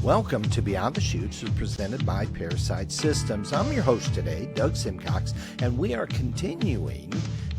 Welcome to Beyond the Chutes, presented by ParaSight Systems. I'm your host today, Doug Simcox, and we are continuing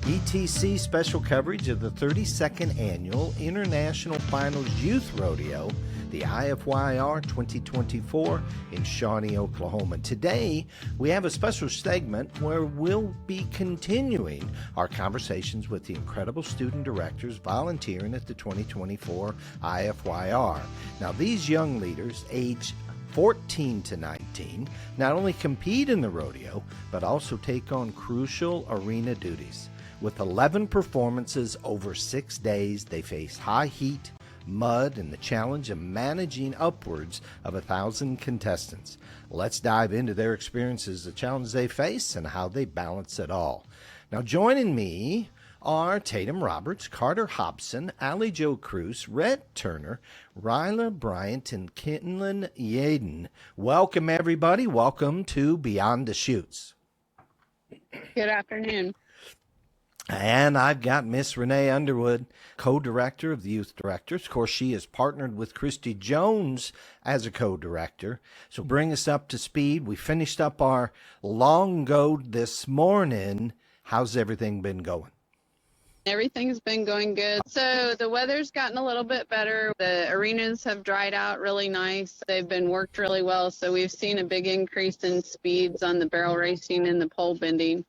ETC special coverage of the 32nd Annual International Finals Youth Rodeo, the IFYR 2024 in Shawnee, Oklahoma. Today, we have a special segment where we'll be continuing our conversations with the incredible student directors volunteering at the 2024 IFYR. Now, these young leaders, aged 14 to 19, not only compete in the rodeo, but also take on crucial arena duties. With 11 performances over 6 days, they face high heat, mud, and the challenge of managing upwards of 1,000 contestants. Let's dive into their experiences, the challenges they face, and how they balance it all. Now, joining me are Tatum Roberts, Carter Hobson, Allie Jo Cruz, Rhett Turner, Ryla Bryant, and Kinlan Yaden. Welcome, everybody. Welcome to Beyond the Chutes. Good afternoon. And I've got Miss Renee Underwood, co-director of the Youth Directors. Of course, she is partnered with Christy Jones as a co-director. So bring us up to speed. We finished up our long go this morning. How's everything been going? Everything's been going good. So the weather's gotten a little bit better. The arenas have dried out really nice. They've been worked really well. So we've seen a big increase in speeds on the barrel racing and the pole bending.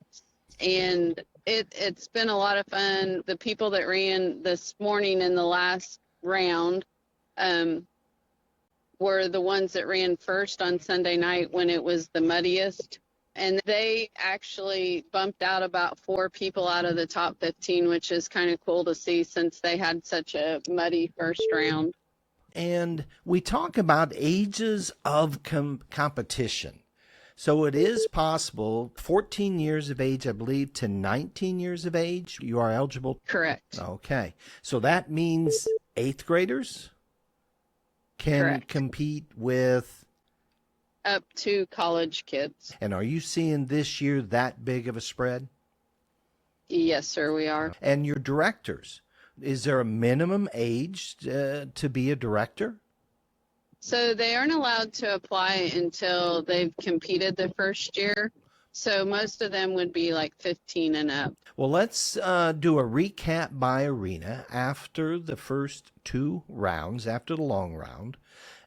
And it's been a lot of fun. The people that ran this morning in the last round were the ones that ran first on Sunday night when it was the muddiest. And they actually bumped out about 4 people out of the top 15, which is kind of cool to see since they had such a muddy first round. And we talk about ages of competition. So it is possible, 14 years of age, I believe, to 19 years of age, you are eligible? Correct. Okay. So that means 8th graders can Correct. compete with? Up to college kids. And are you seeing this year that big of a spread? Yes, sir, we are. And your directors, is there a minimum age to be a director? So they aren't allowed to apply until they've competed the first year. So most of them would be like 15 and up. Well, let's do a recap by arena after the first 2 rounds, after the long round.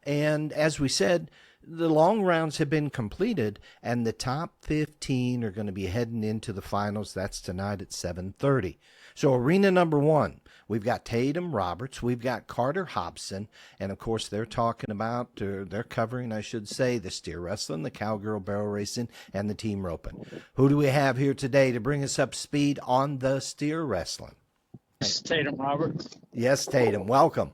And as we said, the long rounds have been completed, and the top 15 are going to be heading into the finals. That's tonight at 7:30. So arena number 1, we've got Tatum Roberts, we've got Carter Hobson, and of course they're talking about, they're covering, I should say, the steer wrestling, the cowgirl barrel racing, and the team roping. Who do we have here today to bring us up to speed on the steer wrestling? This is Tatum Roberts. Yes, Tatum, welcome.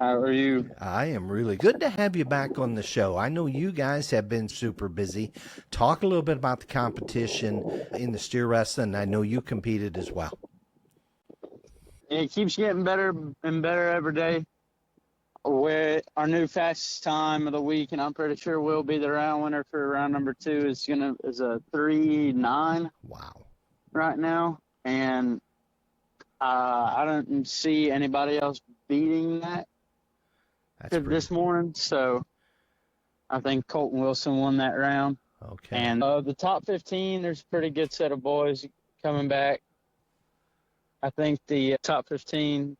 How are you? I am really good to have you back on the show. I know you guys have been super busy. Talk a little bit about the competition in the steer wrestling. I know you competed as well. It keeps getting better and better every day. Our new fastest time of the week, and I'm pretty sure we'll be the round winner for round number 2 is a 3.9. Wow. Right now, and I don't see anybody else beating that. This morning, so I think Colton Wilson won that round. Okay. And the top 15, there's a pretty good set of boys coming back. I think the top 15,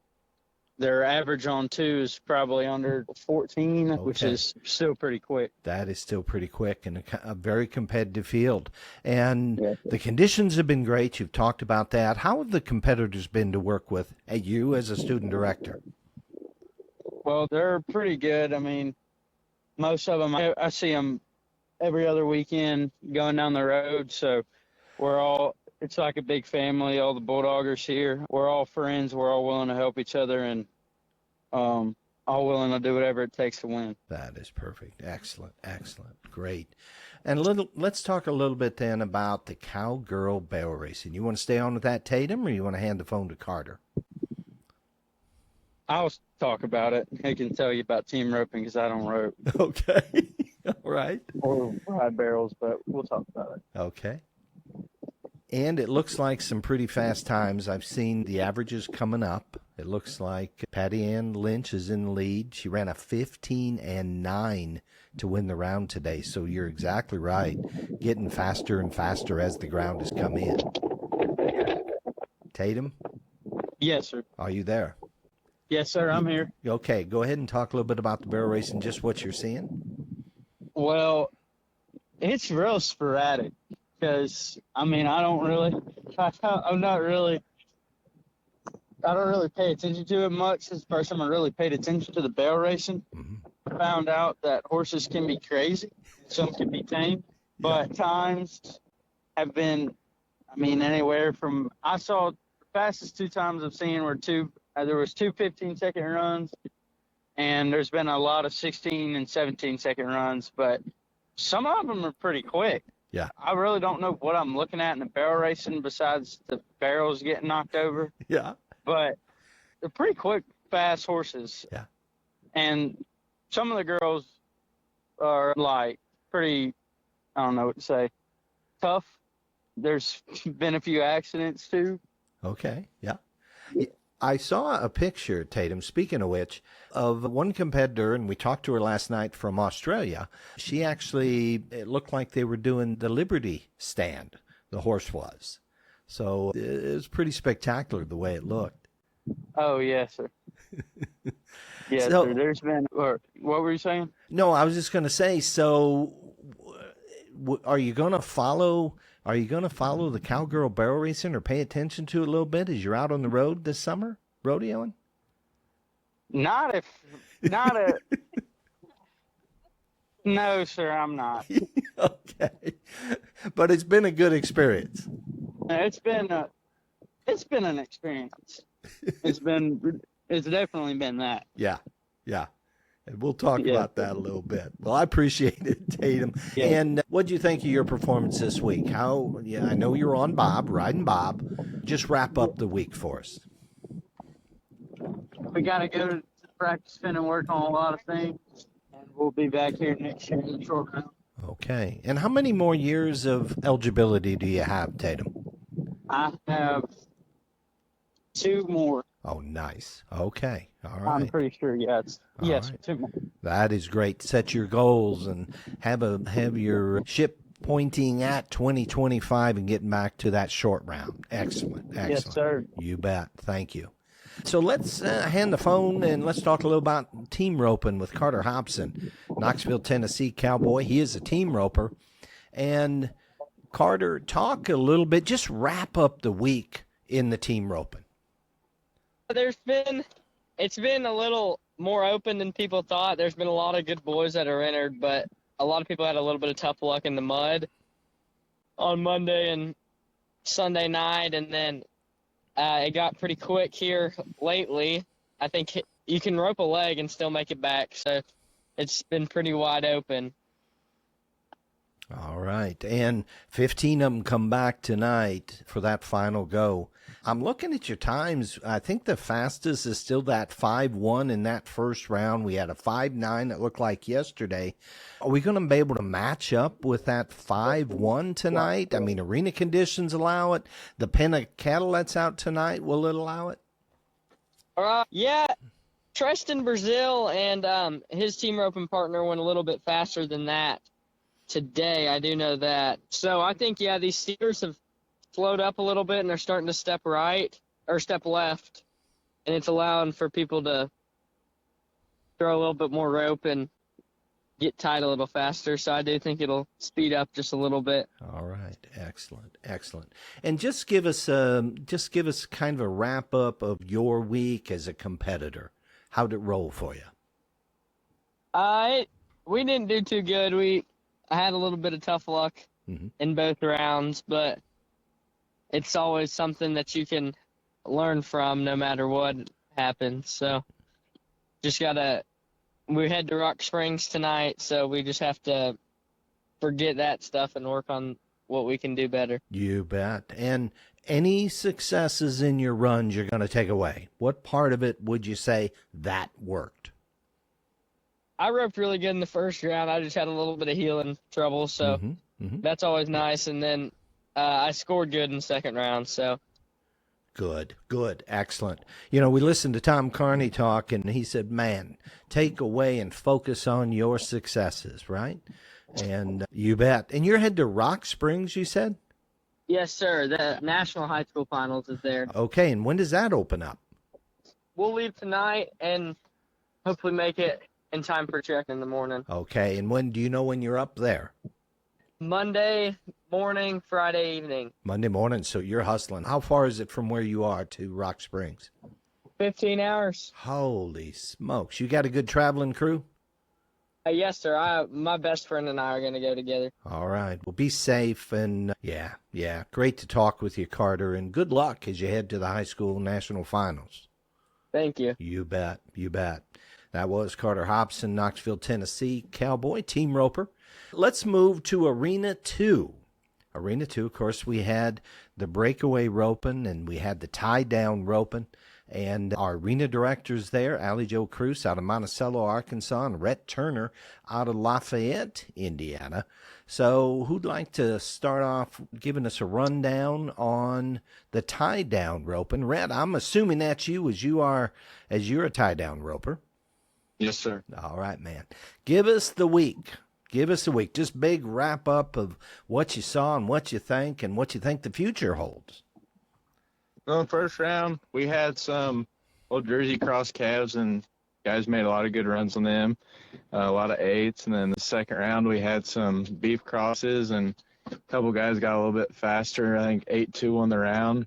their average on 2 is probably under 14, which is still pretty quick. That is still pretty quick and a very competitive field. And the conditions have been great. You've talked about that. How have the competitors been to work with, you as a student director? Well, they're pretty good. I mean, most of them, I see them every other weekend going down the road. So it's like a big family, all the Bulldoggers here. We're all friends. We're all willing to help each other and all willing to do whatever it takes to win. That is perfect. Excellent. Excellent. Great. And let's talk a little bit then about the cowgirl barrel racing. You want to stay on with that, Tatum, or you want to hand the phone to Carter? I'll talk about it. I can tell you about team roping because I don't rope. Okay. All right. Or ride barrels, but we'll talk about it. Okay. And it looks like some pretty fast times. I've seen the averages coming up It looks like Patty Ann Lynch is in the lead. She ran a 15-9 to win the round today. So you're exactly right. Getting faster and faster as the ground has come in. Tatum? Yes, sir. Are you there? Yes, sir. I'm here. Okay, go ahead and talk a little bit about the barrel race and just what you're seeing. Well, it's real sporadic because, I don't really pay attention to it much. This is the first time I really paid attention to the barrel racing. Mm-hmm. Found out that horses can be crazy. Some can be tame. But times have been, anywhere from, I saw the fastest 2 times I've seen were there was 2 15-second runs, and there's been a lot of 16 and 17-second runs, but some of them are pretty quick. Yeah. I really don't know what I'm looking at in the barrel racing besides the barrels getting knocked over. Yeah. But they're pretty quick, fast horses. Yeah. And some of the girls are like pretty, I don't know what to say, tough. There's been a few accidents too. Okay. Yeah. I saw a picture, Tatum, speaking of which, of one competitor, and we talked to her last night from Australia. She actually, it looked like they were doing the Liberty stand, the horse was. So it was pretty spectacular the way it looked. Oh, yes, sir. Yes, So, sir. There's been, or what were you saying? No, I was just going to say, so are you going to follow the cowgirl barrel racing or pay attention to it a little bit as you're out on the road this summer, rodeoing? No, sir, I'm not. Okay. But it's been a good experience. It's been an experience. It's definitely been that. Yeah. Yeah. And we'll talk about that a little bit. Well, I appreciate it, Tatum. Yeah. And what do you think of your performance this week? I know you're on Bob, riding Bob. Just wrap up the week for us. We got to go to practice and work on a lot of things, and we'll be back here next year in the short round. Okay. And how many more years of eligibility do you have, Tatum? I have 2 more. Oh, nice. Okay. All right. I'm pretty sure, yes. Yes, right. 2 more. That is great. Set your goals and have your ship pointing at 2025 and getting back to that short round. Excellent. Yes, sir. You bet. Thank you. So let's hand the phone and let's talk a little about team roping with Carter Hobson, Knoxville, Tennessee Cowboy. He is a team roper. And Carter, talk a little bit, just wrap up the week in the team roping. It's been a little more open than people thought. There's been a lot of good boys that are entered, but a lot of people had a little bit of tough luck in the mud on Monday and Sunday night, and then it got pretty quick here lately. I think you can rope a leg and still make it back, so it's been pretty wide open. All right. And 15 of them come back tonight for that final go. I'm looking at your times. I think the fastest is still that 5-1 in that first round. We had a 5-9 that looked like yesterday. Are we going to be able to match up with that 5-1 tonight? I mean, arena conditions allow it. The pen of cattle that's out tonight, will it allow it? Yeah. Tristan Brazil and his team roping partner went a little bit faster than that today. I do know that. So I think, these steers have slowed up a little bit and they're starting to step right or step left, and it's allowing for people to throw a little bit more rope and get tied a little faster. So I do think it'll speed up just a little bit. All right. Excellent. And just give us kind of a wrap up of your week as a competitor. How'd it roll for you? We didn't do too good. I had a little bit of tough luck in both rounds, but it's always something that you can learn from no matter what happens. So we head to Rock Springs tonight, so we just have to forget that stuff and work on what we can do better. You bet. And any successes in your runs you're going to take away? What part of it would you say that worked? I roped really good in the first round. I just had a little bit of healing trouble, so that's always nice. And then I scored good in the second round. So Good, good, excellent. You know, we listened to Tom Carney talk, and he said, man, take away and focus on your successes, right? And you bet. And you're headed to Rock Springs, you said? Yes, sir. The National High School Finals is there. Okay, and when does that open up? We'll leave tonight and hopefully make it in time for check in the morning. Okay, and when do you know when you're up there? Monday morning, Friday evening. Monday morning, so you're hustling. How far is it from where you are to Rock Springs? 15 hours. Holy smokes. You got a good traveling crew? Yes, sir. My best friend and I are going to go together. All right. Well, be safe, and yeah. Great to talk with you, Carter, and good luck as you head to the high school national finals. Thank you. You bet. You bet. That was Carter Hobson, Knoxville, Tennessee Cowboy team roper. Let's move to Arena 2. Arena 2, of course, we had the breakaway roping and we had the tie-down roping. And our arena directors there, Allie Jo Cruz out of Monticello, Arkansas, and Rhett Turner out of Lafayette, Indiana. So who'd like to start off giving us a rundown on the tie-down roping? Rhett, I'm assuming that's you as you're a tie-down roper. Yes, sir. All right, man. Give us the week. Give us a week. Just big wrap-up of what you saw and what you think the future holds. Well, first round, we had some old Jersey cross calves, and guys made a lot of good runs on them, a lot of eights. And then the second round, we had some beef crosses, and a couple guys got a little bit faster. I think 8-2 on the round.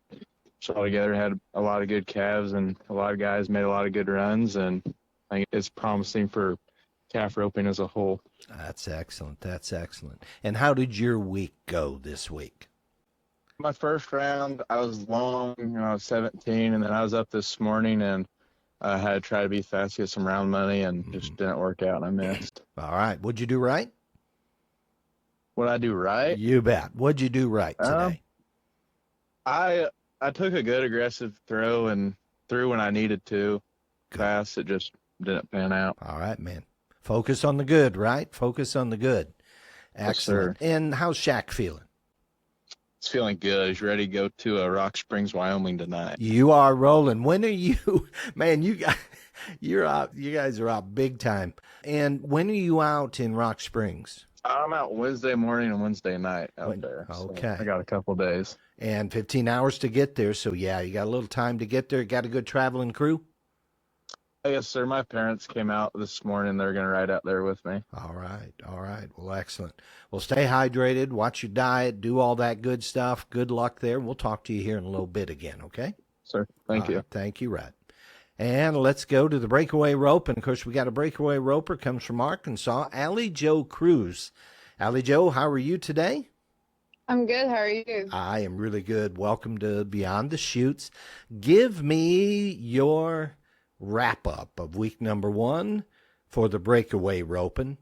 So altogether, had a lot of good calves, and a lot of guys made a lot of good runs, and I think it's promising for calf roping as a whole. That's excellent. That's excellent. And how did your week go this week? My first round, I was long, I was 17, and then I was up this morning, and I had to try to be fast, get some round money, and just didn't work out, and I missed. All right. What'd you do right? What'd I do right? You bet. What'd you do right today? I took a good aggressive throw and threw when I needed to. Fast, it just didn't pan out. All right, man. Focus on the good, right? Focus on the good. Excellent. Yes, sir. And how's Shaq feeling? He's feeling good. He's ready to go to Rock Springs, Wyoming tonight. You are rolling. When are you, man? You're out. You guys are out big time. And when are you out in Rock Springs? I'm out Wednesday morning and Wednesday night out there. Okay. So I got a couple days. And 15 hours to get there. So yeah, you got a little time to get there. Got a good traveling crew? Yes, sir. My parents came out this morning. They're going to ride out there with me. All right. All right. Well, excellent. Well, stay hydrated, watch your diet, do all that good stuff. Good luck there. We'll talk to you here in a little bit again, okay? Sir, thank you. Right. Thank you, Rhett. And let's go to the breakaway rope. And, of course, we got a breakaway roper, comes from Arkansas, Allie Jo Cruz. Allie Jo, how are you today? I'm good. How are you? I am really good. Welcome to Beyond the Chutes. Give me your wrap-up of week number 1 for the breakaway roping.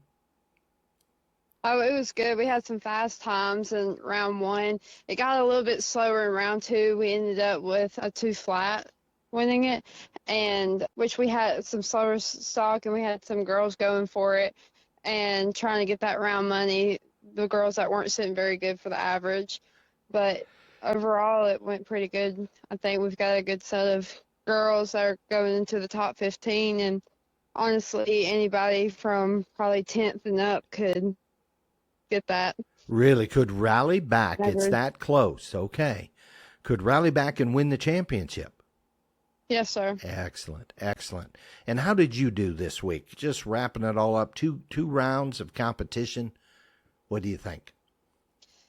Oh, it was good. We had some fast times in round 1. It got a little bit slower in round 2. We ended up with a 2 flat winning it, and which we had some slower stock, and we had some girls going for it and trying to get that round money, the girls that weren't sitting very good for the average. But overall, it went pretty good. I think we've got a good set of girls that are going into the top 15, and honestly, anybody from probably 10th and up could get that. Really could rally back. Never. It's that close. Okay. Could rally back and win the championship. Yes, sir. Excellent. Excellent. And how did you do this week? Just wrapping it all up, two rounds of competition. What do you think?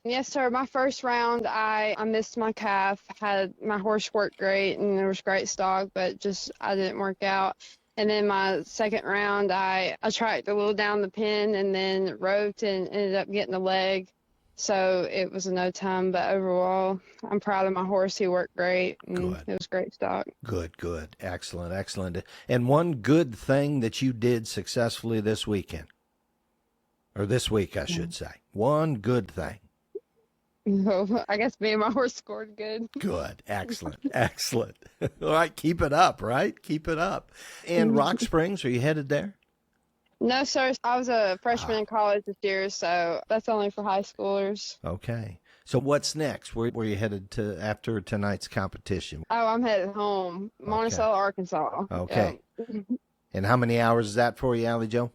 Yes, sir. My first round, I missed my calf. Had my horse worked great, and there was great stock, but just I didn't work out. And then my second round, I tracked a little down the pin and then roped and ended up getting a leg. So it was a no time, but overall, I'm proud of my horse. He worked great, and Good. It was great stock. Good. Excellent, excellent. And one good thing that you did successfully this weekend, or this week, I should say. One good thing. I guess me and my horse scored good. Good. Excellent. Excellent. All right. Keep it up, right? Keep it up. And Rock Springs, are you headed there? No, sir. I was a freshman in college this year, so that's only for high schoolers. Okay. So what's next? Where you headed to after tonight's competition? Oh, I'm headed home, Monticello, Arkansas. Okay. Yeah. And how many hours is that for you, Allie Jo?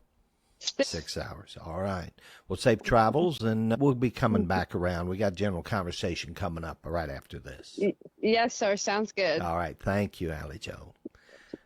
6 hours. All right. Well, safe travels, and we'll be coming back around. We got general conversation coming up right after this. Yes, sir. Sounds good. All right. Thank you, Allie Jo.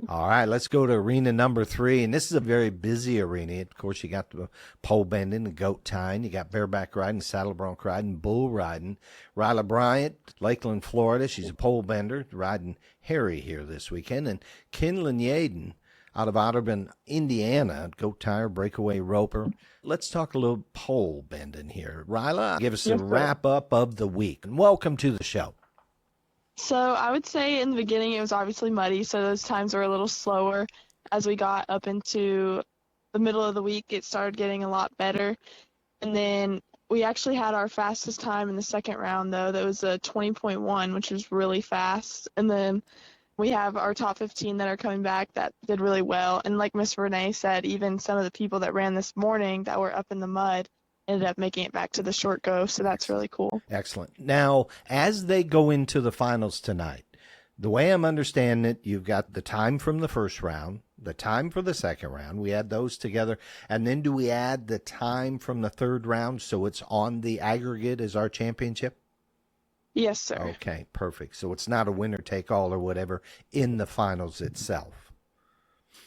All right, let's go to arena number 3, and this is a very busy arena. Of course, you got the pole bending, the goat tying, you got bareback riding, saddle bronc riding, bull riding. Ryla Bryant, Lakeland, Florida, she's a pole bender, riding Harry here this weekend, and Kinlan Yaden out of Otterburn, Indiana, goat tire, breakaway roper. Let's talk a little pole bending here. Ryla, give us a wrap up of the week, and welcome to the show. So I would say in the beginning it was obviously muddy, so those times were a little slower. As we got up into the middle of the week, it started getting a lot better. And then we actually had our fastest time in the second round, though. That was a 20.1, which was really fast. And then we have our top 15 that are coming back that did really well. And like Miss Renee said, even some of the people that ran this morning that were up in the mud ended up making it back to the short go, so that's really cool. Excellent. Now, as they go into the finals tonight, the way I'm understanding it, you've got the time from the first round, the time for the second round. We add those together. And then do we add the time from the third round so it's on the aggregate as our championship? Yes, sir. Okay, perfect. So it's not a winner take all or whatever in the finals itself.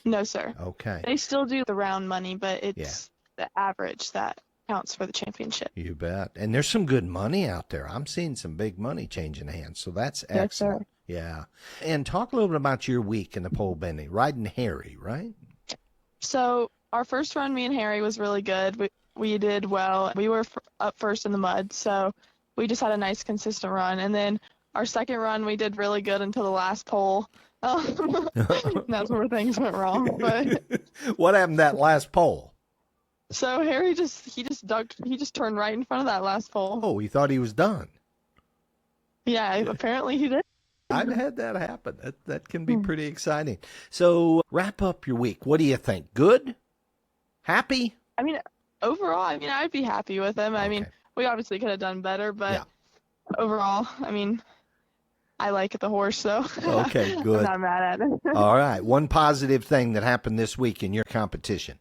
No, sir. Okay. They still do the round money, but it's the average that counts for the championship. You bet. And there's some good money out there. I'm seeing some big money changing hands, so that's excellent. Yes, sir. Yeah. And talk a little bit about your week in the pole bending. Riding Harry, right? So our first run, me and Harry, was really good. We did well. We were up first in the mud, so we just had a nice, consistent run. And then our second run, we did really good until the last pole. That's where things went wrong. But what happened that last pole? So Harry just turned right in front of that last pole. Oh, he thought he was done. Yeah, apparently he did. I've had that happen. That can be pretty exciting. So wrap up your week. What do you think? Good? Happy? I mean, overall, I'd be happy with him. Okay. I mean, we obviously could have done better, but overall, I like the horse, so okay, good. I'm not mad at it. All right. One positive thing that happened this week in your competition.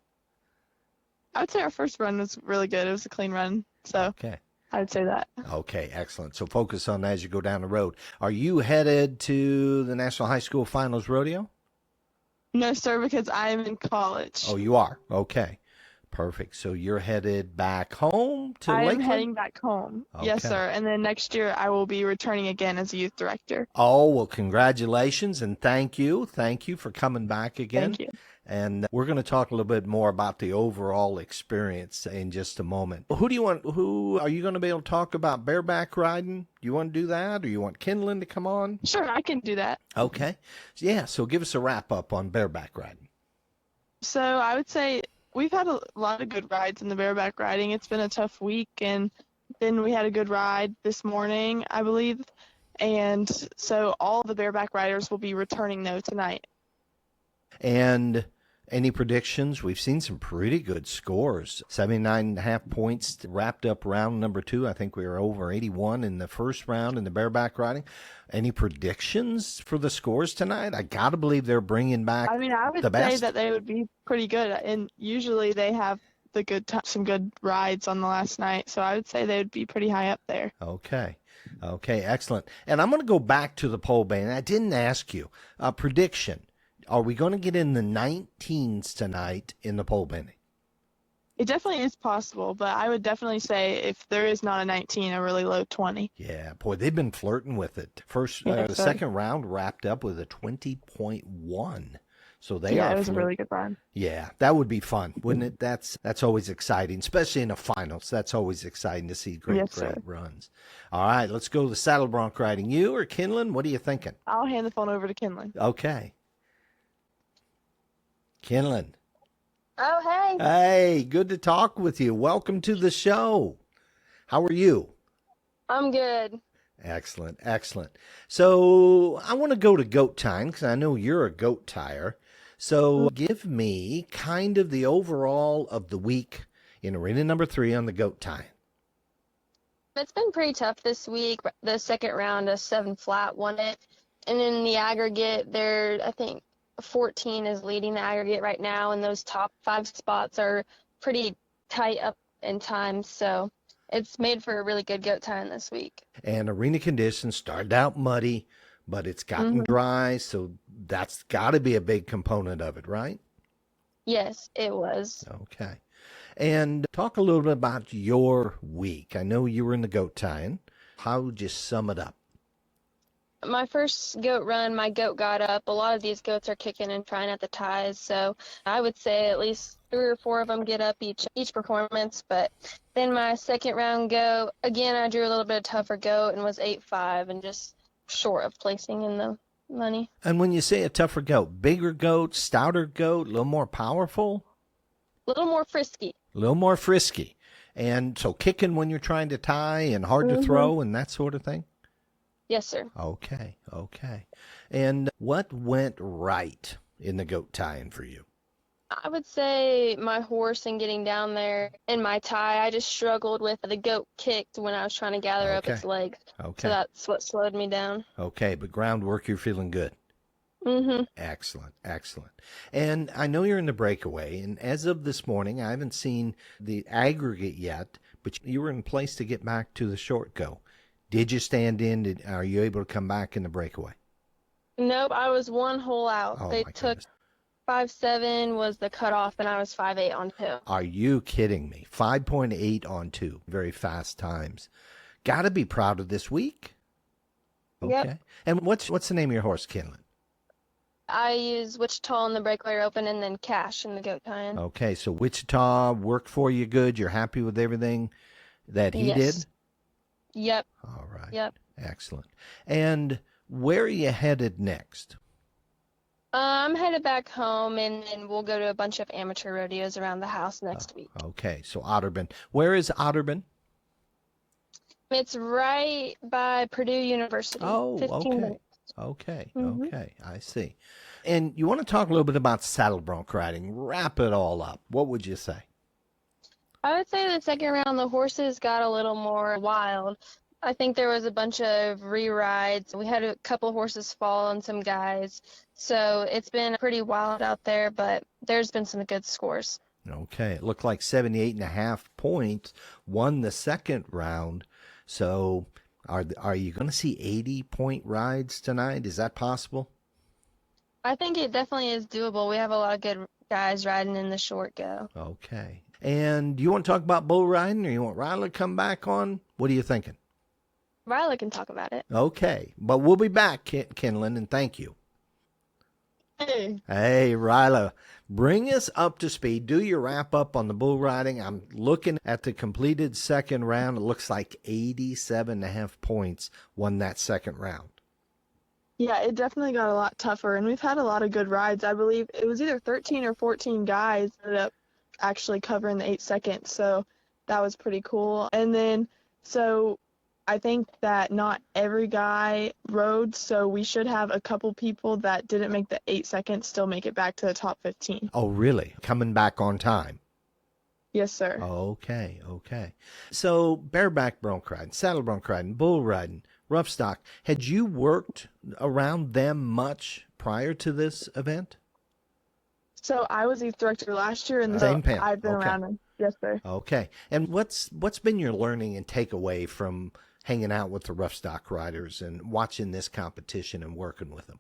I would say our first run was really good. It was a clean run, so I would say that. Okay, excellent. So focus on that as you go down the road. Are you headed to the National High School Finals Rodeo? No, sir, because I am in college. Oh, you are? Okay, perfect. So you're headed back home to Lakeland? I am heading back home. Okay. Yes, sir. And then next year I will be returning again as a youth director. Oh, well, congratulations and thank you. Thank you for coming back again. Thank you. And we're going to talk a little bit more about the overall experience in just a moment. Who are you going to be able to talk about bareback riding? Do you want to do that, or you want Kinlan to come on? Sure, I can do that. Okay. Yeah, so give us a wrap up on bareback riding. So I would say we've had a lot of good rides in the bareback riding. It's been a tough week, and then we had a good ride this morning, I believe. And so all the bareback riders will be returning, though, tonight. And any predictions? We've seen some pretty good scores. 79.5 points wrapped up round number 2. I think we were over 81 in the first round in the bareback riding. Any predictions for the scores tonight? I got to believe they're bringing back the best. I would say that they would be pretty good. And usually they have some good rides on the last night. So I would say they would be pretty high up there. Okay, excellent. And I'm going to go back to the pole band. I didn't ask you a prediction. Are we going to get in the 19s tonight in the pole bending? It definitely is possible, but I would definitely say if there is not a 19, a really low 20. Yeah, boy, they've been flirting with it. The second round wrapped up with a 20.1. So they are. It was a really good run. Yeah, that would be fun, wouldn't it? That's always exciting, especially in the finals. That's always exciting to see great runs. All right, let's go to the saddle bronc riding. You or Kinlan? What are you thinking? I'll hand the phone over to Kinlan. Okay. Kinlan. Oh, hey. Hey, good to talk with you. Welcome to the show. How are you? I'm good. Excellent. So I want to go to goat tying because I know you're a goat tire. So give me kind of the overall of the week in arena number 3 on the goat tying. It's been pretty tough this week. The second round, a 7 flat won it. And in the aggregate, I think 14 is leading the aggregate right now, and those top 5 spots are pretty tight up in time. So it's made for a really good goat tying this week. And arena conditions started out muddy, but it's gotten dry, so that's got to be a big component of it, right? Yes, it was. Okay. And talk a little bit about your week. I know you were in the goat tying. How would you sum it up? My first goat run, my goat got up. A lot of these goats are kicking and trying at the ties, so I would say at least 3 or 4 of them get up each performance. But then my second round goat, again, I drew a little bit tougher goat and was 8-5 and just short of placing in the money. And when you say a tougher goat, bigger goat, stouter goat, a little more powerful? A little more frisky. A little more frisky. And so kicking when you're trying to tie and hard to throw and that sort of thing? Yes, sir. Okay. And what went right in the goat tying for you? I would say my horse and getting down there in my tie, I just struggled with the goat kicked when I was trying to gather up its legs. Okay. So that's what slowed me down. Okay, but groundwork, you're feeling good. Mm-hmm. Excellent. And I know you're in the breakaway, and as of this morning, I haven't seen the aggregate yet, but you were in place to get back to the short go. Did you stand in? Are you able to come back in the breakaway? Nope, I was 1 hole out. Oh, They my took goodness. 5.7 was the cutoff, and I was 5.8 on 2. Are you kidding me? 5.8 on 2. Very fast times. Got to be proud of this week. Okay. Yep. And what's the name of your horse, Kinlan? I use Wichita in the breakaway open and then Cash in the goat tying. Okay, so Wichita worked for you good. You're happy with everything that he Yes. did? Yep. All right. Yep. Excellent. And where are you headed next? I'm headed back home, and then we'll go to a bunch of amateur rodeos around the house next week. Okay, so Otterburn. Where is Otterburn? It's right by Purdue University. Oh, 15 okay. minutes. Okay, Mhm. okay, I see. And you want to talk a little bit about saddle bronc riding. Wrap it all up. What would you say? I would say the second round, the horses got a little more wild. I think there was a bunch of re-rides. We had a couple horses fall on some guys. So it's been pretty wild out there, but there's been some good scores. Okay, it looked like 78.5 points won the second round. So are you going to see 80-point rides tonight? Is that possible? I think it definitely is doable. We have a lot of good guys riding in the short go. Okay. And do you want to talk about bull riding, or you want Ryla to come back on? What are you thinking? Riley can talk about it. Okay, but we'll be back, Kinlan, and thank you. Hey. Hey, Ryla, bring us up to speed. Do your wrap up on the bull riding. I'm looking at the completed second round. It looks like 87.5 points won that second round. Yeah, it definitely got a lot tougher, and we've had a lot of good rides. I believe it was either 13 or 14 guys ended up actually covering the 8 seconds, so that was pretty cool. And then, so I think that not every guy rode, so we should have a couple people that didn't make the 8 seconds still make it back to the top 15. Oh, really? Coming back on time? Yes, sir. Okay. So bareback bronc riding, saddle bronc riding, bull riding, rough stock. Had you worked around them much prior to this event? So I was youth director last year, and Same so panel. I've been Okay. around them. Yes, sir. Okay. And what's been your learning and takeaway from hanging out with the rough stock riders and watching this competition and working with them?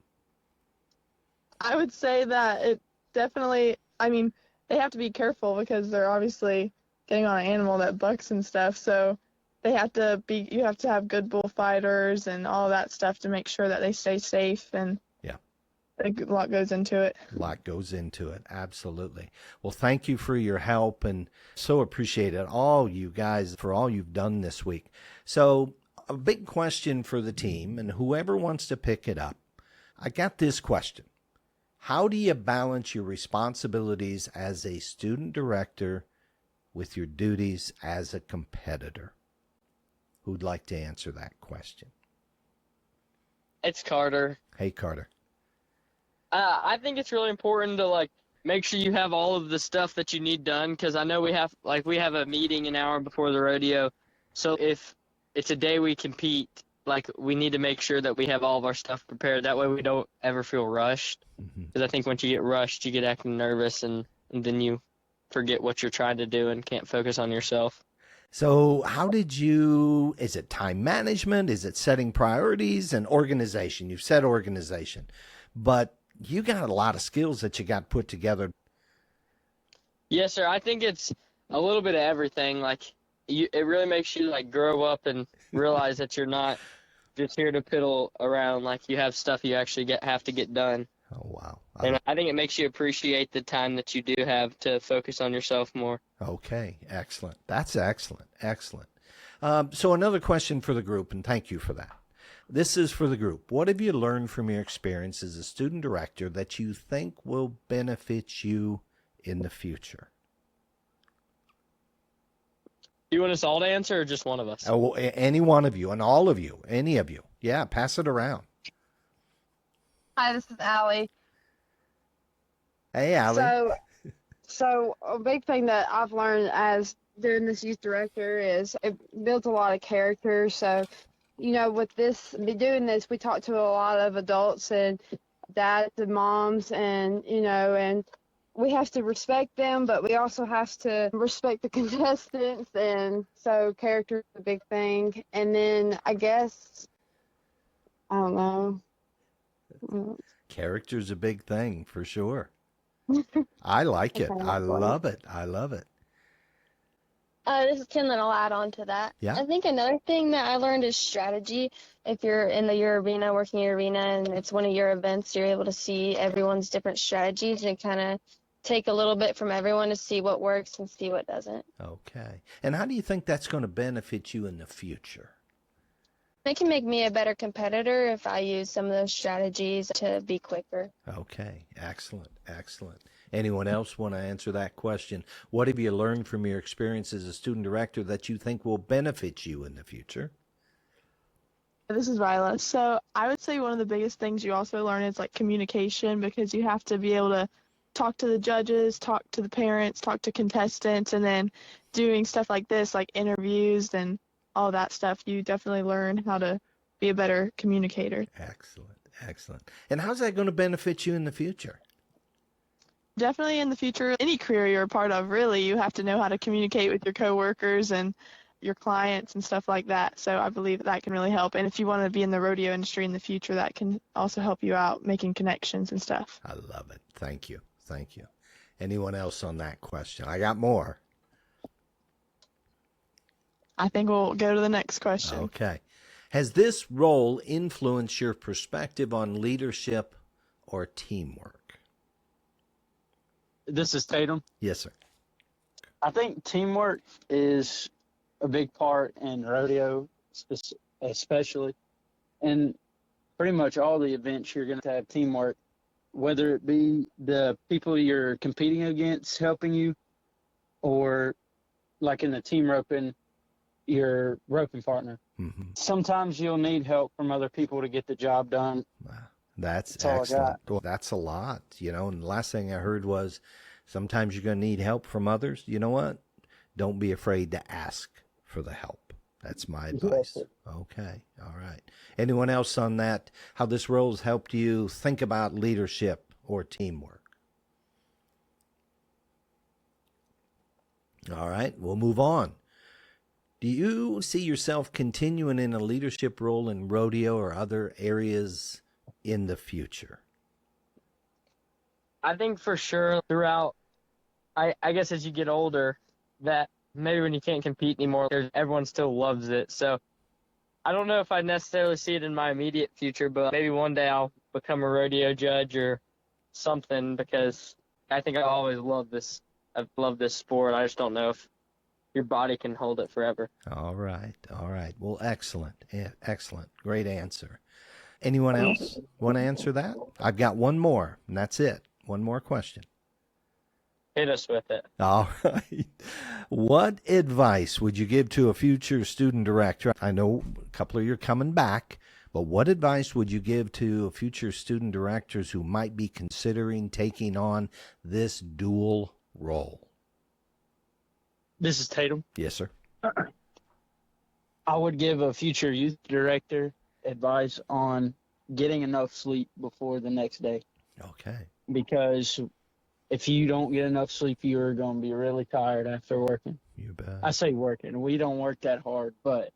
I would say that it definitely, I mean, they have to be careful because they're obviously getting on an animal that bucks and stuff. So you have to have good bullfighters and all that stuff to make sure that they stay safe. And Yeah. a lot goes into it. A lot goes into it. Absolutely. Well, thank you for your help, and so appreciate it, all you guys, for all you've done this week. So a big question for the team, and whoever wants to pick it up. I got this question. How do you balance your responsibilities as a student director with your duties as a competitor? Who'd like to answer that question? It's Carter. Hey, Carter. I think it's really important to make sure you have all of the stuff that you need done, because I know we have a meeting an hour before the rodeo. So if it's a day we compete. Like, we need to make sure that we have all of our stuff prepared. That way we don't ever feel rushed. Because I think once you get rushed, you get acting nervous, and then you forget what you're trying to do and can't focus on yourself. So how did you, is it time management? Is it setting priorities and organization? You've said organization, but you got a lot of skills that you got put together. Yes, sir. I think it's a little bit of everything. Like, it really makes you, like, grow up and realize that you're not just here to piddle around. Like, you have stuff you actually have to get done. Oh, wow. And I think it makes you appreciate the time that you do have to focus on yourself more. Okay, excellent. That's excellent, excellent. So another question for the group, and thank you for that. This is for the group. What have you learned from your experience as a student director that you think will benefit you in the future? Do you want us all to answer, or just one of us? Oh, any one of you, and all of you, any of you. Yeah, pass it around. Hi, this is Allie. Hey, Allie. So a big thing that I've learned as doing this youth director is it builds a lot of character. So, with doing this, we talk to a lot of adults and dads and moms, and we have to respect them, but we also have to respect the contestants. And so character is a big thing. And then I guess, I don't know. Character's a big thing for sure. I like it. I love it. I love it. This is Kim, and I'll add on to that. Yeah. I think another thing that I learned is strategy. If you're in your arena, working your arena, and it's one of your events, you're able to see everyone's different strategies and kind of take a little bit from everyone to see what works and see what doesn't. Okay. And how do you think that's going to benefit you in the future? It can make me a better competitor if I use some of those strategies to be quicker. Okay. Excellent. Excellent. Anyone else want to answer that question? What have you learned from your experience as a student director that you think will benefit you in the future? This is Viola. So I would say one of the biggest things you also learn is like communication, because you have to be able to talk to the judges, talk to the parents, talk to contestants, and then doing stuff like this, like interviews and all that stuff. You definitely learn how to be a better communicator. Excellent. Excellent. And how's that going to benefit you in the future? Definitely in the future, any career you're a part of, really, you have to know how to communicate with your coworkers and your clients and stuff like that. So I believe that can really help. And if you want to be in the rodeo industry in the future, that can also help you out making connections and stuff. I love it. Thank you. Thank you. Anyone else on that question? I got more. I think we'll go to the next question. Okay. Has this role influenced your perspective on leadership or teamwork? This is Tatum. Yes, sir. I think teamwork is a big part in rodeo, especially. And pretty much all the events you're going to have teamwork, whether it be the people you're competing against helping you, or like in the team roping, your roping partner. Mm-hmm. Sometimes you'll need help from other people to get the job done. Wow. That's all I excellent. Well, that's a lot, and the last thing I heard was sometimes you're going to need help from others. You know what? Don't be afraid to ask for the help. That's my advice. Okay. All right. Anyone else on that? How this role has helped you think about leadership or teamwork? All right. We'll move on. Do you see yourself continuing in a leadership role in rodeo or other areas in the future? I think for sure throughout, I guess as you get older, that maybe when you can't compete anymore, everyone still loves it. So I don't know if I necessarily see it in my immediate future, but maybe one day I'll become a rodeo judge or something, because I think I always love this. I've loved this sport. I just don't know if your body can hold it forever. All right. All right. Well, excellent. Excellent. Great answer. Anyone else want to answer that? I've got one more, and that's it. One more question. Hit us with it. All right. What advice would you give to a future student director? I know a couple of you are coming back, but what advice would you give to future student directors who might be considering taking on this dual role? This is Tatum. Yes, sir. I would give a future youth director advice on getting enough sleep before the next day, Okay. because if you don't get enough sleep, you're going to be really tired after working. You bet. I say working. We don't work that hard, but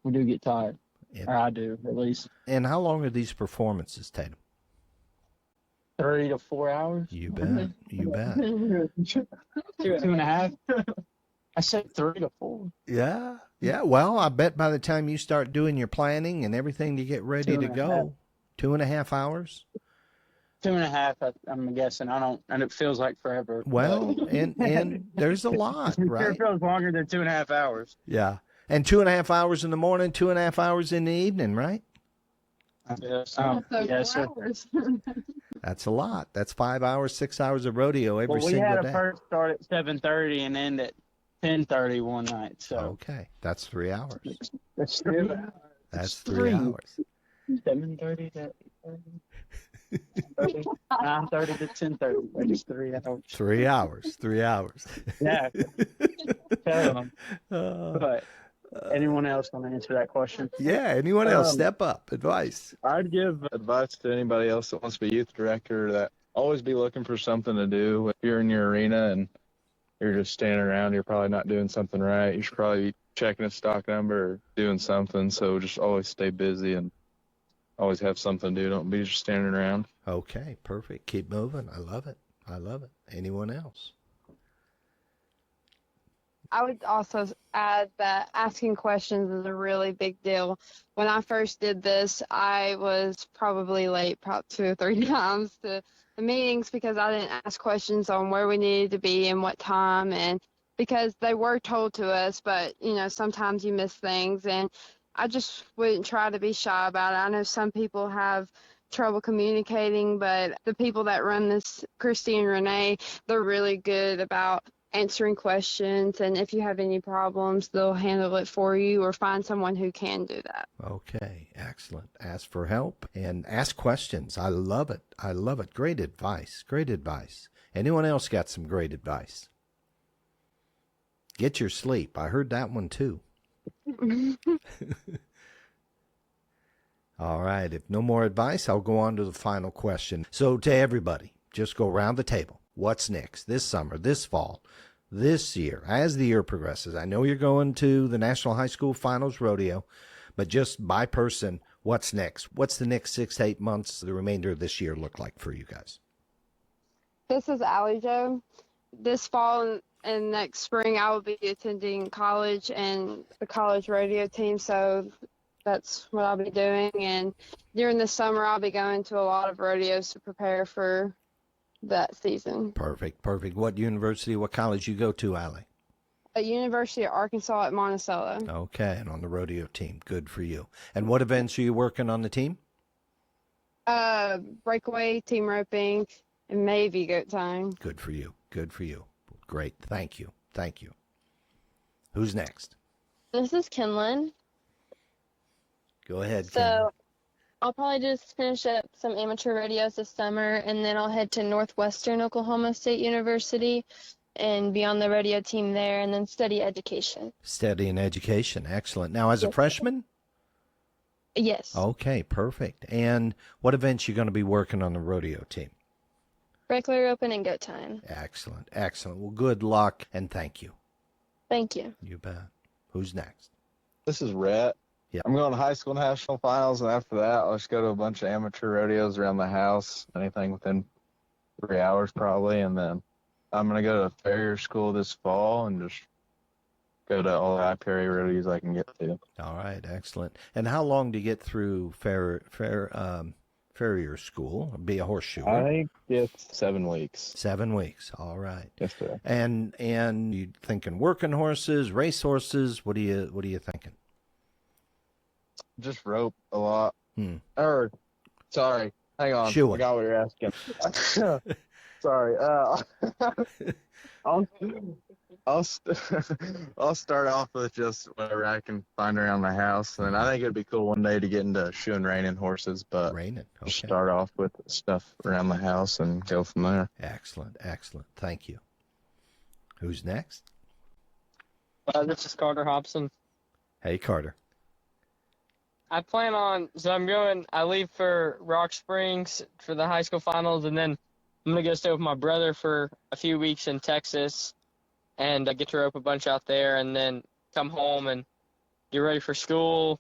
we do get tired. Yeah. Or I do, at least. And how long are these performances, Tatum? 3 to 4 hours. You bet. You bet. 2.5. I said 3 to 4. Yeah. Yeah. Well, I bet by the time you start doing your planning and everything to get ready to go, 2.5 hours. 2.5. I'm guessing. And it feels like forever. Well, and there's a lot, right? It feels longer than 2.5 hours. Yeah. And 2.5 hours in the morning, 2.5 hours in the evening, right? Yes. So Yes, sir. 4 hours. That's a lot. That's 5 hours, 6 hours of rodeo every Well, we single had day. a first start at 7:30 and end at 10:30 one night. So Okay. That's 3 hours. that's 3 hours. That's 3 hours. 7:30 to 8:30. 9:30 to 10:30. That's 3 hours. 3 hours. 3 hours. Yeah. Tell them. Uh, But anyone else want to answer that question? yeah. Anyone else? Step up. Advice. I'd give advice to anybody else that wants to be youth director that always be looking for something to do. If you're in your arena and you're just standing around, you're probably not doing something right. You should probably be checking a stock number or doing something. So just always stay busy and always have something to do. Don't be just standing around. Okay. Perfect. Keep moving. I love it. I love it. Anyone else? I would also add that asking questions is a really big deal. When I first did this, I was probably late probably 2 or 3 times to the meetings because I didn't ask questions on where we needed to be and what time, and because they were told to us, but sometimes you miss things, and I just wouldn't try to be shy about it. I know some people have trouble communicating, but the people that run this, Christy and Renee, they're really good about answering questions, and if you have any problems, they'll handle it for you or find someone who can do that. Okay, excellent. Ask for help and ask questions. I love it. I love it. Great advice. Great advice. Anyone else got some great advice? Get your sleep. I heard that one too. All right. If no more advice, I'll go on to the final question. So to everybody, just go around the table. What's next this summer, this fall, this year, as the year progresses? I know you're going to the National High School Finals Rodeo, but just by person, what's next? What's the next 6 to 8 months, the remainder of this year look like for you guys? This is Allie Jo. This fall and next spring, I will be attending college and the college rodeo team, so that's what I'll be doing. And during the summer, I'll be going to a lot of rodeos to prepare for that season. Perfect, perfect. What university, what college you go to, Allie? At University of Arkansas at Monticello. Okay, and on the rodeo team. Good for you. And what events are you working on the team? Breakaway, team roping, and maybe goat tying. Good for you. Good for you. Great. Thank you. Thank you. Who's next? This is Kinlan. Go ahead, Kim. So I'll probably just finish up some amateur rodeos this summer, and then I'll head to Northwestern Oklahoma State University and be on the rodeo team there, and then study education. Studying education. Excellent. Now, as a freshman? Yes. Okay, perfect. And what events you going to be working on the rodeo team? Breakaway roping and goat tying. Excellent. Excellent. Well, good luck, and thank you. Thank you. You bet. Who's next? This is Rhett. Yeah. I'm going to high school national finals, and after that, I'll just go to a bunch of amateur rodeos around the house, anything within 3 hours probably, and then I'm going to go to farrier school this fall and just go to all the IFYR rodeos I can get to. All right, excellent. And how long do you get through farrier school? Be a horseshoer? I think it's 7 weeks. 7 weeks. All right. Yes, sir. And you thinking working horses, race horses? What are you thinking? Just rope a lot. Sorry, hang on. Shoeing. I forgot what you're asking. Sorry. I'll start off with just whatever I can find around the house, and I think it'd be cool one day to get into shoeing reining horses. But Reining. Okay. start off with stuff around the house and go from there. Excellent. Excellent. Thank you. Who's next? This is Carter Hobson. Hey, Carter. I leave for Rock Springs for the high school finals, and then I'm going to go stay with my brother for a few weeks in Texas and get to rope a bunch out there, and then come home and get ready for school,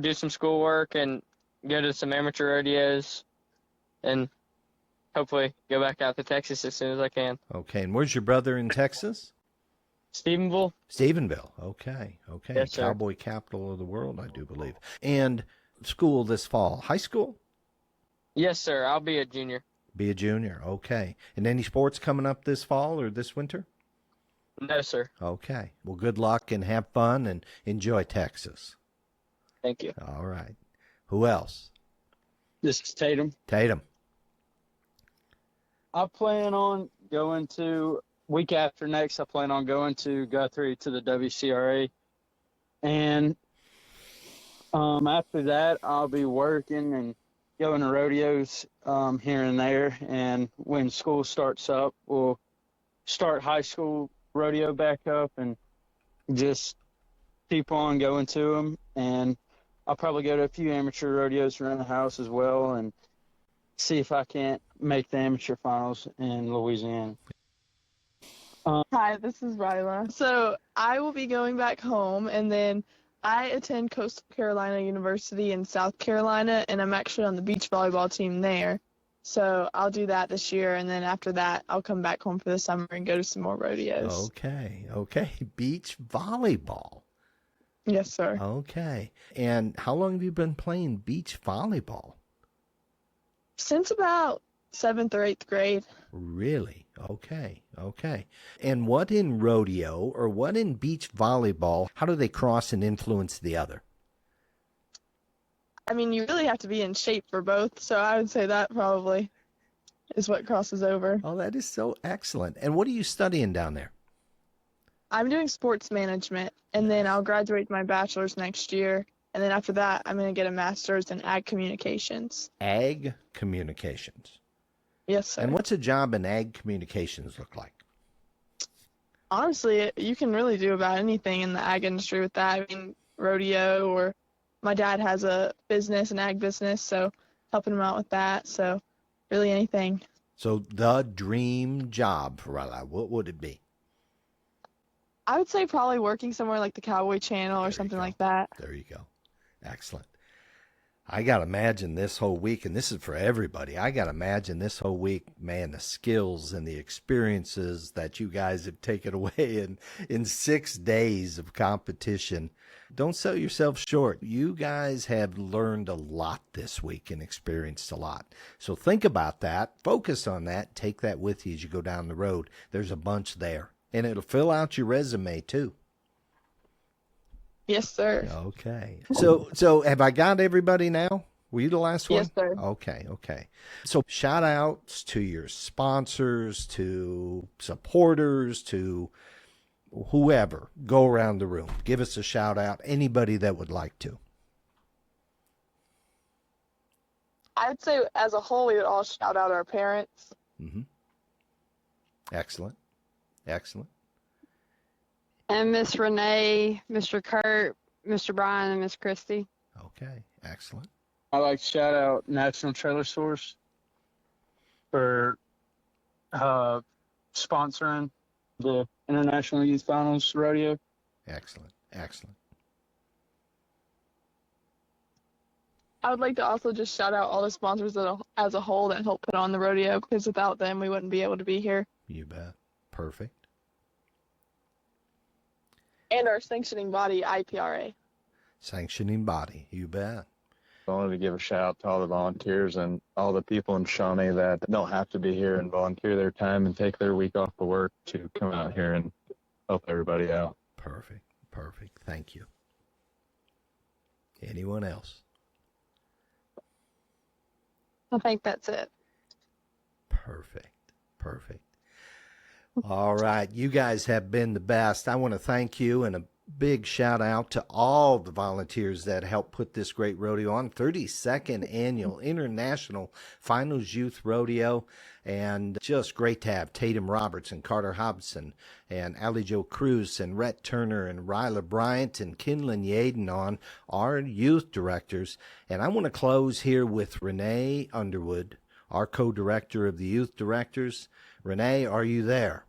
do some schoolwork, and go to some amateur rodeos, and hopefully go back out to Texas as soon as I can. Okay, and where's your brother in Texas? Stephenville. Stephenville. Okay. Yes, sir. Cowboy capital of the world, I do believe. And school this fall. High school? Yes, sir. I'll be a junior. Be a junior. Okay. And any sports coming up this fall or this winter? No, sir. Okay. Well, good luck and have fun and enjoy Texas. Thank you. All right. Who else? This is Tatum. Tatum. I plan on going to week after next. I plan on going to Guthrie to the WCRA, and after that, I'll be working and going to rodeos here and there. And when school starts up, we'll start high school rodeo back up and just keep on going to them. And I'll probably go to a few amateur rodeos around the house as well, and see if I can't make the amateur finals in Louisiana. Hi, this is Ryla. So I will be going back home, and then I attend Coastal Carolina University in South Carolina, and I'm actually on the beach volleyball team there. So I'll do that this year, and then after that, I'll come back home for the summer and go to some more rodeos. Okay. Beach volleyball. Yes, sir. Okay. And how long have you been playing beach volleyball? Since about 7th or 8th grade. Really? Okay. And what in rodeo or what in beach volleyball, how do they cross and influence the other? I mean, you really have to be in shape for both, so I would say that probably is what crosses over. Oh, that is so excellent. And what are you studying down there? I'm doing sports management, and then I'll graduate my bachelor's next year, and then after that, I'm going to get a master's in ag communications. Ag communications. Yes, sir. And what's a job in ag communications look like? Honestly, you can really do about anything in the ag industry with that. I mean, rodeo, or my dad has a business, an ag business, so helping him out with that. So really anything. So the dream job for Ryla, what would it be? I would say probably working somewhere like the Cowboy Channel or something like that. There you go. Excellent. I got to imagine this whole week, and this is for everybody, I got to imagine this whole week, man, the skills and the experiences that you guys have taken away in 6 days of competition. Don't sell yourself short. You guys have learned a lot this week and experienced a lot. So think about that. Focus on that. Take that with you as you go down the road. There's a bunch there, and it'll fill out your resume too. Yes, sir. Okay. So have I got everybody now? Were you the last one? Yes, sir. Okay. So shout outs to your sponsors, to supporters, to whoever. Go around the room. Give us a shout out. Anybody that would like to. I'd say as a whole, we would all shout out our parents. Mm-hmm. Excellent. And Miss Renee, Mr. Kurt, Mr. Brian, and Miss Christy. Okay. Excellent. I'd like to shout out National Trailer Source for sponsoring the International Youth Finals Rodeo. Excellent. I would like to also just shout out all the sponsors that as a whole that help put on the rodeo, because without them, we wouldn't be able to be here. You bet. Perfect. And our sanctioning body, IFYR. Sanctioning body. You bet. I wanted to give a shout out to all the volunteers and all the people in Shawnee that don't have to be here and volunteer their time and take their week off of work to come out here and help everybody out. Perfect. Thank you. Anyone else? I think that's it. Perfect. All right. You guys have been the best. I want to thank you, and a big shout out to all the volunteers that helped put this great rodeo on. 32nd Annual International Finals Youth Rodeo. And just great to have Tatum Roberts and Carter Hobson and Allie Jo Cruz and Rhett Turner and Ryla Bryant and Kinlan Yaden on, our youth directors. And I want to close here with Renee Underwood, our co-director of the youth directors. Renee, are you there?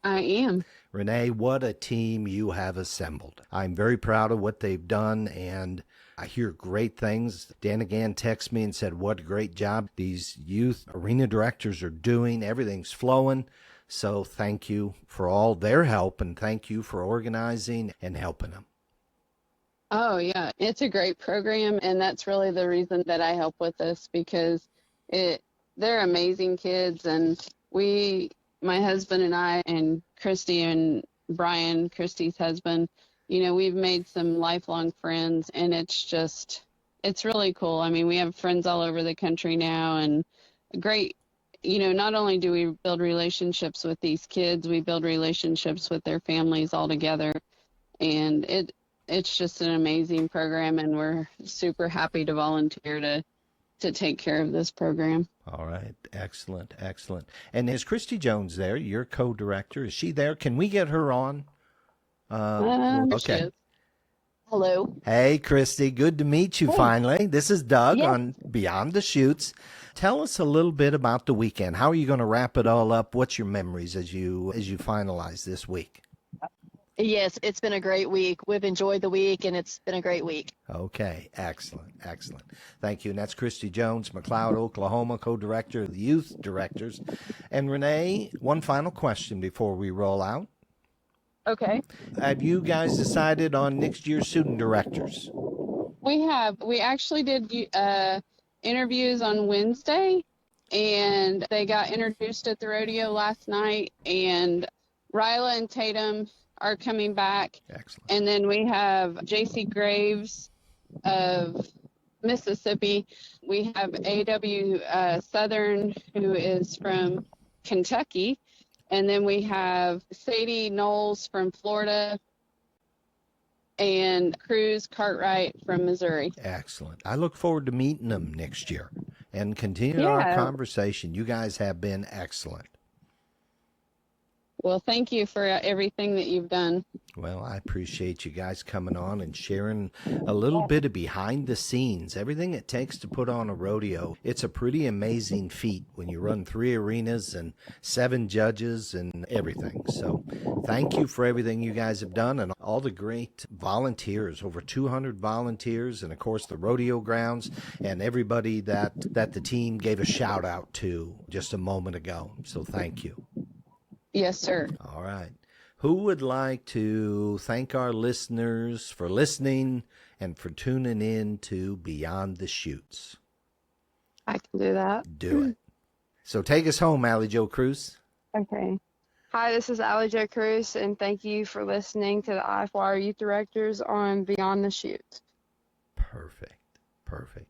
I am. Renee, what a team you have assembled. I'm very proud of what they've done, and I hear great things. Dan again texted me and said, what a great job these youth arena directors are doing. Everything's flowing. So thank you for all their help, and thank you for organizing and helping them. Oh, yeah. It's a great program, and that's really the reason that I help with this, because they're amazing kids, and my husband and I and Christy and Brian, Christy's husband, we've made some lifelong friends, and it's really cool. I mean, we have friends all over the country now, and great, not only do we build relationships with these kids, we build relationships with their families all together, and it's just an amazing program, and we're super happy to volunteer to take care of this program. All right. Excellent. Excellent. And is Christy Jones there, your co-director? Is she there? Can we get her on? Okay. Hello. Hey, Christy. Good to meet you finally. This is Doug on Beyond the Chutes. Tell us a little bit about the weekend. How are you going to wrap it all up? What's your memories as you finalize this week? Yes, it's been a great week. We've enjoyed the week, and it's been a great week. Okay, excellent, excellent. Thank you. And that's Christy Jones, McLeod, Oklahoma, co-director of the youth directors. And Renee, one final question before we roll out. Okay. Have you guys decided on next year's student directors? We have. We actually did interviews on Wednesday, and they got introduced at the rodeo last night, and Ryla and Tatum are coming back. Excellent. And then we have J.C. Graves of Mississippi. We have A.W. Southern, who is from Kentucky. And then we have Sadie Knowles from Florida and Cruz Cartwright from Missouri. Excellent. I look forward to meeting them next year and continuing our conversation. You guys have been excellent. Well, thank you for everything that you've done. Well, I appreciate you guys coming on and sharing a little bit of behind the scenes, everything it takes to put on a rodeo. It's a pretty amazing feat when you run 3 arenas and 7 judges and everything. So thank you for everything you guys have done and all the great volunteers, over 200 volunteers, and of course the rodeo grounds and everybody that the team gave a shout out to just a moment ago. So thank you. Yes, sir. All right. Who would like to thank our listeners for listening and for tuning in to Beyond the Chutes? I can do that. Do it. So take us home, Allie Jo Cruz. Okay. Hi, this is Allie Jo Cruz, and thank you for listening to the IFYR Youth Directors on Beyond the Chutes. Perfect. Perfect.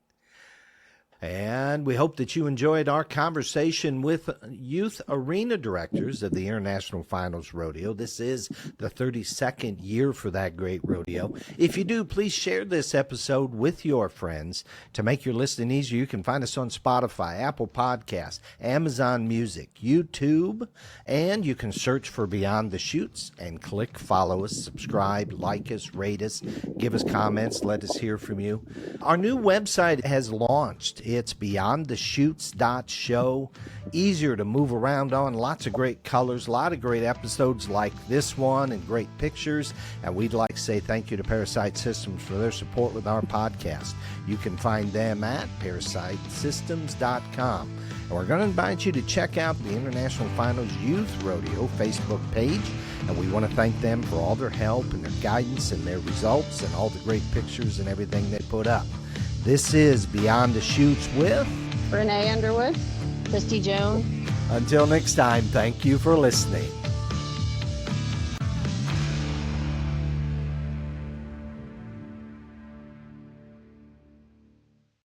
And we hope that you enjoyed our conversation with youth arena directors of the International Finals Rodeo. This is the 32nd year for that great rodeo. If you do, please share this episode with your friends. To make your listening easier, you can find us on Spotify, Apple Podcasts, Amazon Music, YouTube, and you can search for Beyond the Chutes and click follow us, subscribe, like us, rate us, give us comments, let us hear from you. Our new website has launched. It's beyondthechutes.show. Easier to move around on. Lots of great colors. A lot of great episodes like this one and great pictures. And we'd like to say thank you to ParaSight Systems for their support with our podcast. You can find them at ParaSightSystems.com. And we're going to invite you to check out the International Finals Youth Rodeo Facebook page. And we want to thank them for all their help and their guidance and their results and all the great pictures and everything they put up. This is Beyond the Chutes with Renee Underwood. Christy Jones. Until next time, thank you for listening.